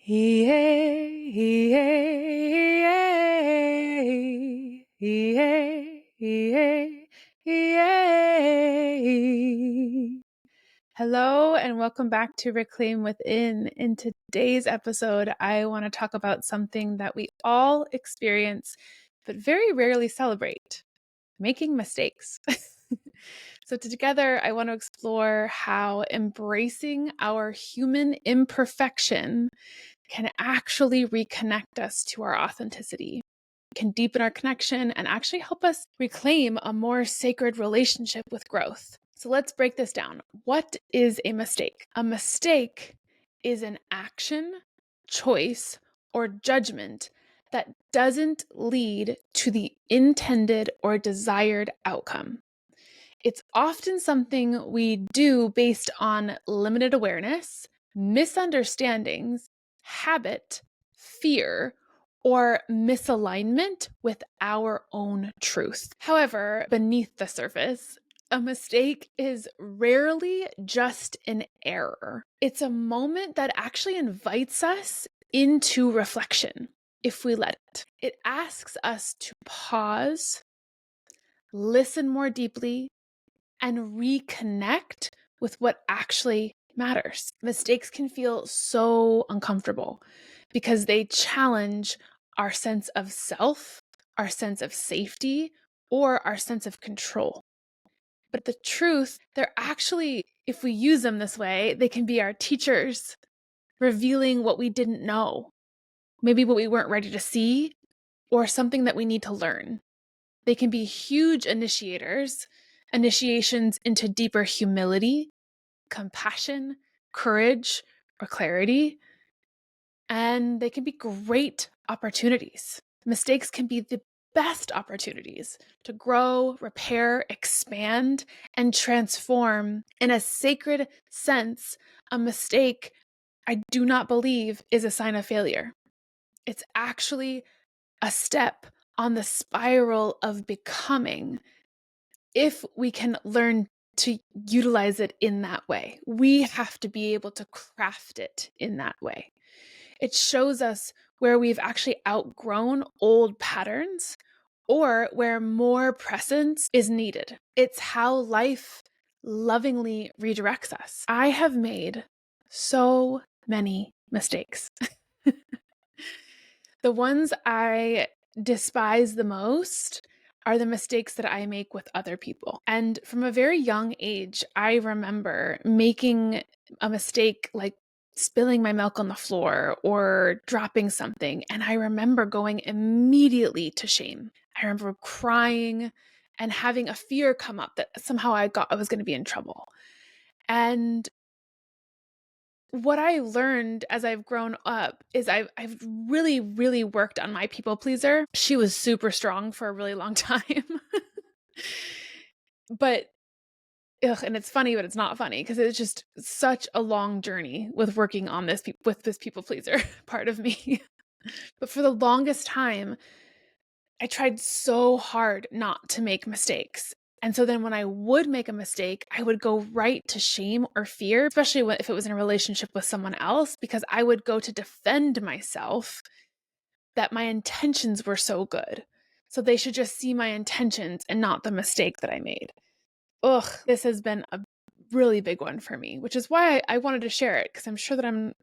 Hey, hey, hey, hey, hey. Hello and welcome back to Reclaim Within. In today's episode, I want to talk about something that we all experience but very rarely celebrate: making mistakes. So together, I want to explore how embracing our human imperfection can actually reconnect us to our authenticity, can deepen our connection, and actually help us reclaim a more sacred relationship with growth. So let's break this down. What is a mistake? A mistake is an action, choice, or judgment that doesn't lead to the intended or desired outcome. It's often something we do based on limited awareness, misunderstandings, habit, fear, or misalignment with our own truth. However, beneath the surface, a mistake is rarely just an error. It's a moment that actually invites us into reflection if we let it. It asks us to pause, listen more deeply, and reconnect with what actually matters. Mistakes can feel so uncomfortable because they challenge our sense of self, our sense of safety, or our sense of control. But the truth, they're actually, if we use them this way, they can be our teachers, revealing what we didn't know, maybe what we weren't ready to see, or something that we need to learn. They can be huge initiations into deeper humility, compassion, courage, or clarity. And they can be great opportunities. Mistakes can be the best opportunities to grow, repair, expand, and transform. In a sacred sense, a mistake, I do not believe, is a sign of failure. It's actually a step on the spiral of becoming, if we can learn to utilize it in that way. We have to be able to craft it in that way. It shows us where we've actually outgrown old patterns or where more presence is needed. It's how life lovingly redirects us. I have made so many mistakes. The ones I despise the most are the mistakes that I make with other people. And from a very young age, I remember making a mistake like spilling my milk on the floor or dropping something. And I remember going immediately to shame. I remember crying and having a fear come up that somehow I was going to be in trouble. And what I learned as I've grown up is I've really, really worked on my people pleaser. She was super strong for a really long time. But and it's funny, but it's not funny because it's just such a long journey with working on this with this people pleaser part of me. But for the longest time, I tried so hard not to make mistakes. And so then when I would make a mistake, I would go right to shame or fear, especially if it was in a relationship with someone else, because I would go to defend myself that my intentions were so good. So they should just see my intentions and not the mistake that I made. Ugh, this has been a really big one for me, which is why I wanted to share it, because I'm sure that I'm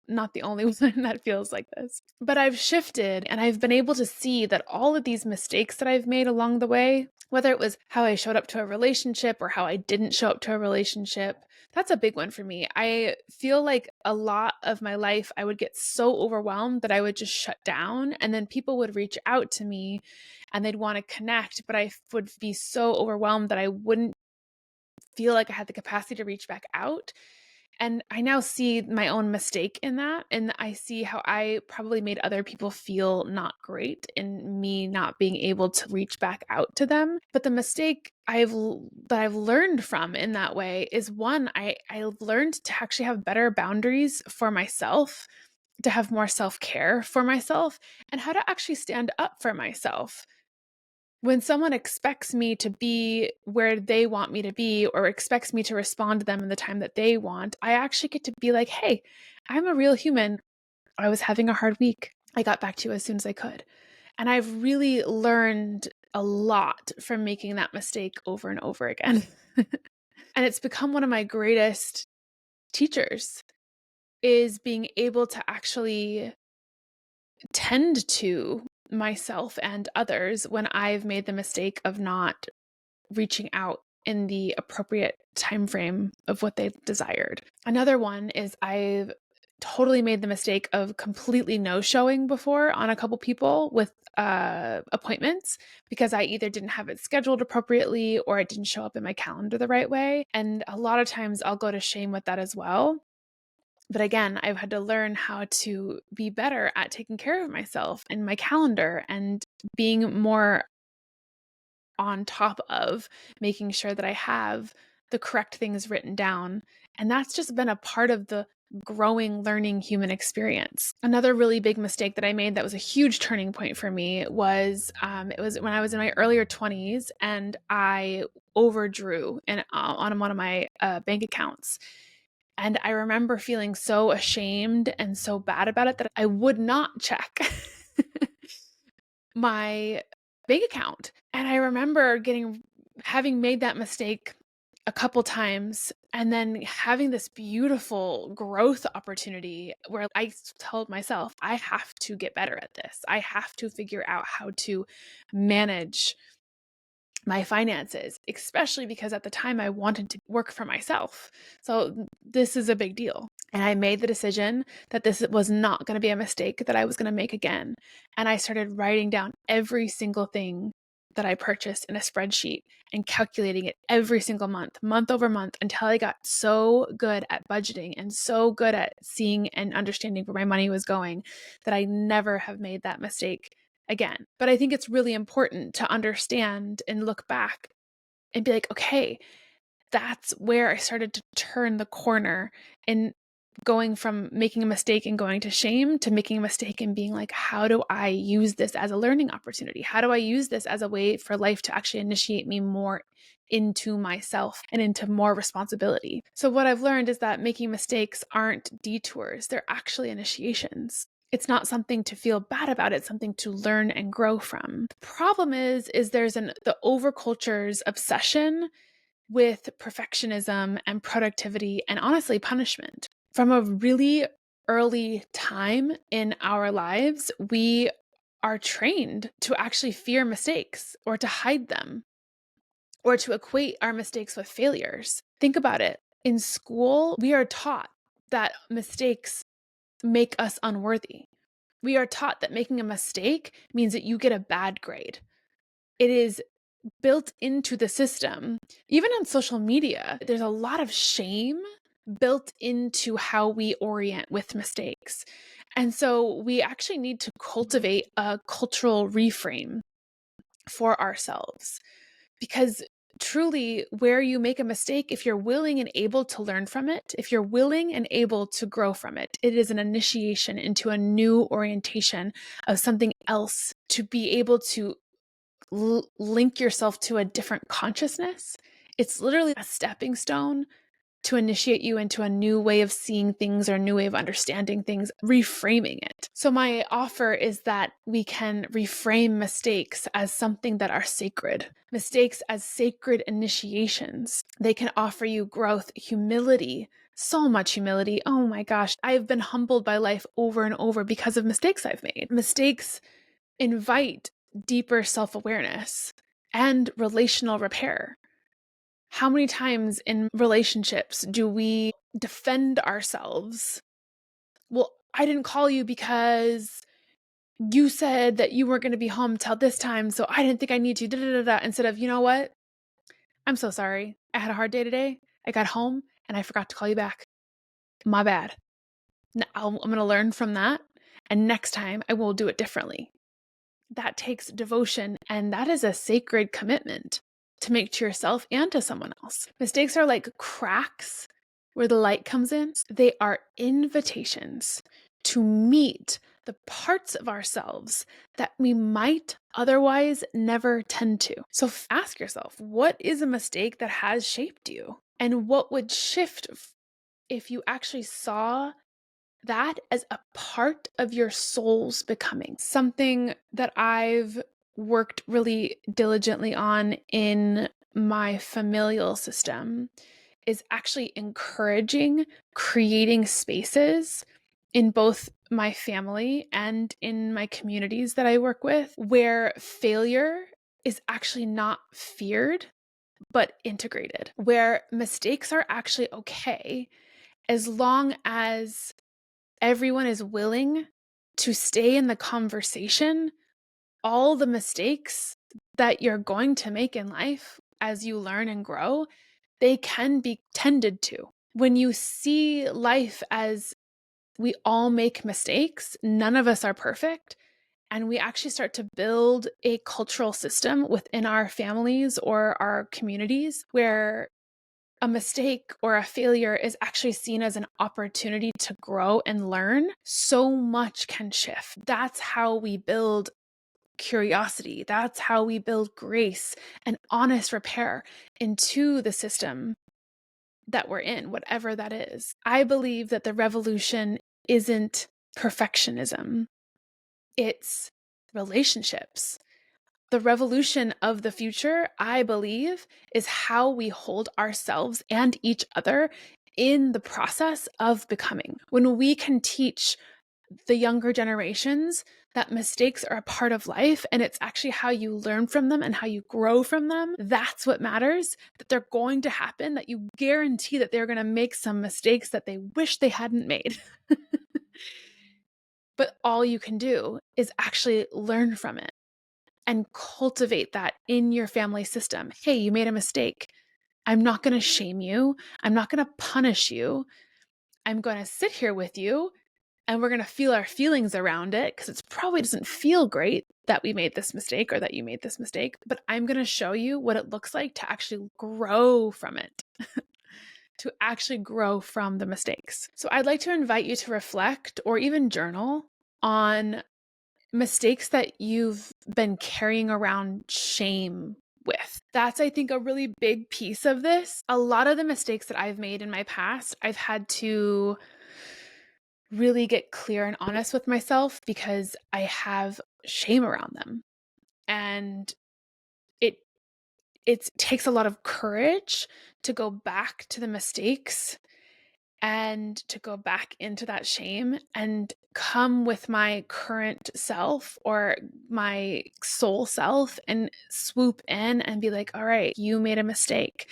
not the only one that feels like this. But I've shifted and I've been able to see that all of these mistakes that I've made along the way, whether it was how I showed up to a relationship or how I didn't show up to a relationship, that's a big one for me. I feel like a lot of my life, I would get so overwhelmed that I would just shut down, and then people would reach out to me and they'd want to connect, but I would be so overwhelmed that I wouldn't feel like I had the capacity to reach back out. And I now see my own mistake in that. And I see how I probably made other people feel not great in me not being able to reach back out to them. But the mistake that I've learned from in that way is, one, I've learned to actually have better boundaries for myself, to have more self-care for myself, and how to actually stand up for myself. When someone expects me to be where they want me to be or expects me to respond to them in the time that they want, I actually get to be like, hey, I'm a real human. I was having a hard week. I got back to you as soon as I could. And I've really learned a lot from making that mistake over and over again. And it's become one of my greatest teachers, is being able to actually tend to myself and others when I've made the mistake of not reaching out in the appropriate time frame of what they desired. Another one is I've totally made the mistake of completely no-showing before on a couple people with appointments because I either didn't have it scheduled appropriately or it didn't show up in my calendar the right way. And a lot of times I'll go to shame with that as well. But again, I've had to learn how to be better at taking care of myself and my calendar and being more on top of making sure that I have the correct things written down. And that's just been a part of the growing, learning human experience. Another really big mistake that I made that was a huge turning point for me was it was when I was in my earlier 20s and I overdrew on one of my bank accounts. And I remember feeling so ashamed and so bad about it that I would not check my bank account. And I remember having made that mistake a couple times and then having this beautiful growth opportunity where I told myself, I have to get better at this. I have to figure out how to manage my finances, especially because at the time I wanted to work for myself. So this is a big deal. And I made the decision that this was not going to be a mistake that I was going to make again. And I started writing down every single thing that I purchased in a spreadsheet and calculating it every single month over month, until I got so good at budgeting and so good at seeing and understanding where my money was going that I never have made that mistake again. But I think it's really important to understand and look back and be like, okay, that's where I started to turn the corner in going from making a mistake and going to shame to making a mistake and being like, how do I use this as a learning opportunity? How do I use this as a way for life to actually initiate me more into myself and into more responsibility? So what I've learned is that making mistakes aren't detours, they're actually initiations. It's not something to feel bad about, it's something to learn and grow from. The problem is there's the overculture's obsession with perfectionism and productivity and honestly punishment. From a really early time in our lives, we are trained to actually fear mistakes or to hide them or to equate our mistakes with failures. Think about it. In school, we are taught that mistakes make us unworthy. We are taught that making a mistake means that you get a bad grade. It is built into the system. Even on social media, there's a lot of shame built into how we orient with mistakes. And so we actually need to cultivate a cultural reframe for ourselves, because truly, where you make a mistake, if you're willing and able to learn from it, if you're willing and able to grow from it, it is an initiation into a new orientation of something else, to be able to link yourself to a different consciousness. It's literally a stepping stone to initiate you into a new way of seeing things or a new way of understanding things, reframing it. So my offer is that we can reframe mistakes as something that are sacred, mistakes as sacred initiations. They can offer you growth, humility, so much humility. Oh my gosh, I've been humbled by life over and over because of mistakes I've made. Mistakes invite deeper self-awareness and relational repair. How many times in relationships do we defend ourselves? Well, I didn't call you because you said that you weren't going to be home till this time, so I didn't think I need to, da, da, da, da. Instead of, you know what? I'm so sorry. I had a hard day today. I got home and I forgot to call you back. My bad. Now, I'm going to learn from that, and next time I will do it differently. That takes devotion, and that is a sacred commitment to make to yourself and to someone else. Mistakes are like cracks where the light comes in. They are invitations to meet the parts of ourselves that we might otherwise never tend to. So ask yourself, what is a mistake that has shaped you? And what would shift if you actually saw that as a part of your soul's becoming. Something that I've worked really diligently on in my familial system is actually encouraging creating spaces in both my family and in my communities that I work with where failure is actually not feared, but integrated, where mistakes are actually okay as long as everyone is willing to stay in the conversation. All the mistakes that you're going to make in life as you learn and grow, they can be tended to. When you see life as we all make mistakes, none of us are perfect, and we actually start to build a cultural system within our families or our communities where a mistake or a failure is actually seen as an opportunity to grow and learn, so much can shift. That's how we build curiosity. That's how we build grace and honest repair into the system that we're in, whatever that is. I believe that the revolution isn't perfectionism, it's relationships. The revolution of the future, I believe, is how we hold ourselves and each other in the process of becoming. When we can teach the younger generations that mistakes are a part of life and it's actually how you learn from them and how you grow from them, that's what matters, that they're going to happen, that you guarantee that they're going to make some mistakes that they wish they hadn't made. But all you can do is actually learn from it and cultivate that in your family system. Hey, you made a mistake. I'm not going to shame you. I'm not going to punish you. I'm going to sit here with you and we're going to feel our feelings around it because it probably doesn't feel great that we made this mistake or that you made this mistake. But I'm going to show you what it looks like to actually grow from it, to actually grow from the mistakes. So I'd like to invite you to reflect or even journal on mistakes that you've been carrying around shame with. That's, I think, a really big piece of this. A lot of the mistakes that I've made in my past, I've had to really get clear and honest with myself because I have shame around them. And it it takes a lot of courage to go back to the mistakes and to go back into that shame and come with my current self or my soul self and swoop in and be like, all right, you made a mistake.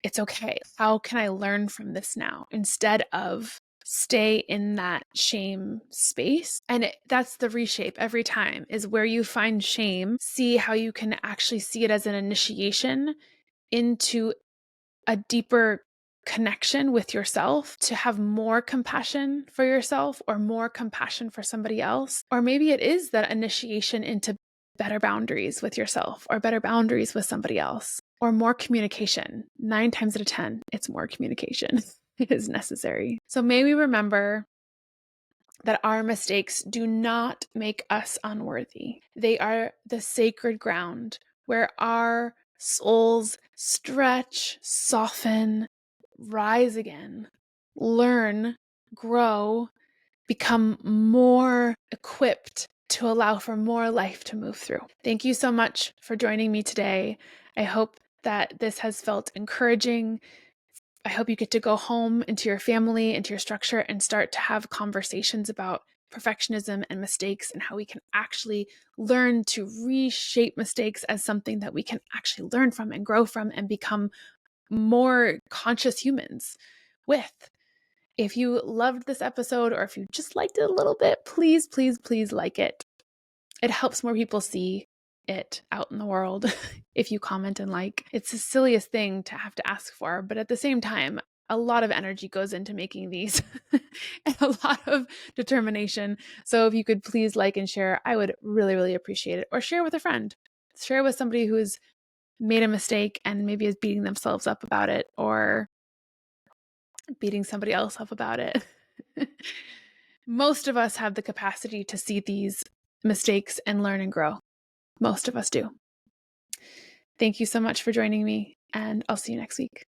It's okay. How can I learn from this now? Instead of stay in that shame space. And that's the reshape every time, is where you find shame, see how you can actually see it as an initiation into a deeper connection with yourself, to have more compassion for yourself or more compassion for somebody else. Or maybe it is that initiation into better boundaries with yourself or better boundaries with somebody else or more communication. 9 times out of 10, it's more communication. It is necessary. So may we remember that our mistakes do not make us unworthy. They are the sacred ground where our souls stretch, soften, rise again, learn, grow, become more equipped to allow for more life to move through. Thank you so much for joining me today. I hope that this has felt encouraging. I hope you get to go home into your family, into your structure, and start to have conversations about perfectionism and mistakes and how we can actually learn to reshape mistakes as something that we can actually learn from and grow from and become more conscious humans with. If you loved this episode or if you just liked it a little bit, please, please, please like it. It helps more people see it out in the world if you comment and like. It's the silliest thing to have to ask for, but at the same time, a lot of energy goes into making these and a lot of determination. So if you could please like and share, I would really, really appreciate it. Or share with a friend. Share with somebody who's made a mistake and maybe is beating themselves up about it or beating somebody else up about it. Most of us have the capacity to see these mistakes and learn and grow. Most of us do. Thank you so much for joining me, and I'll see you next week.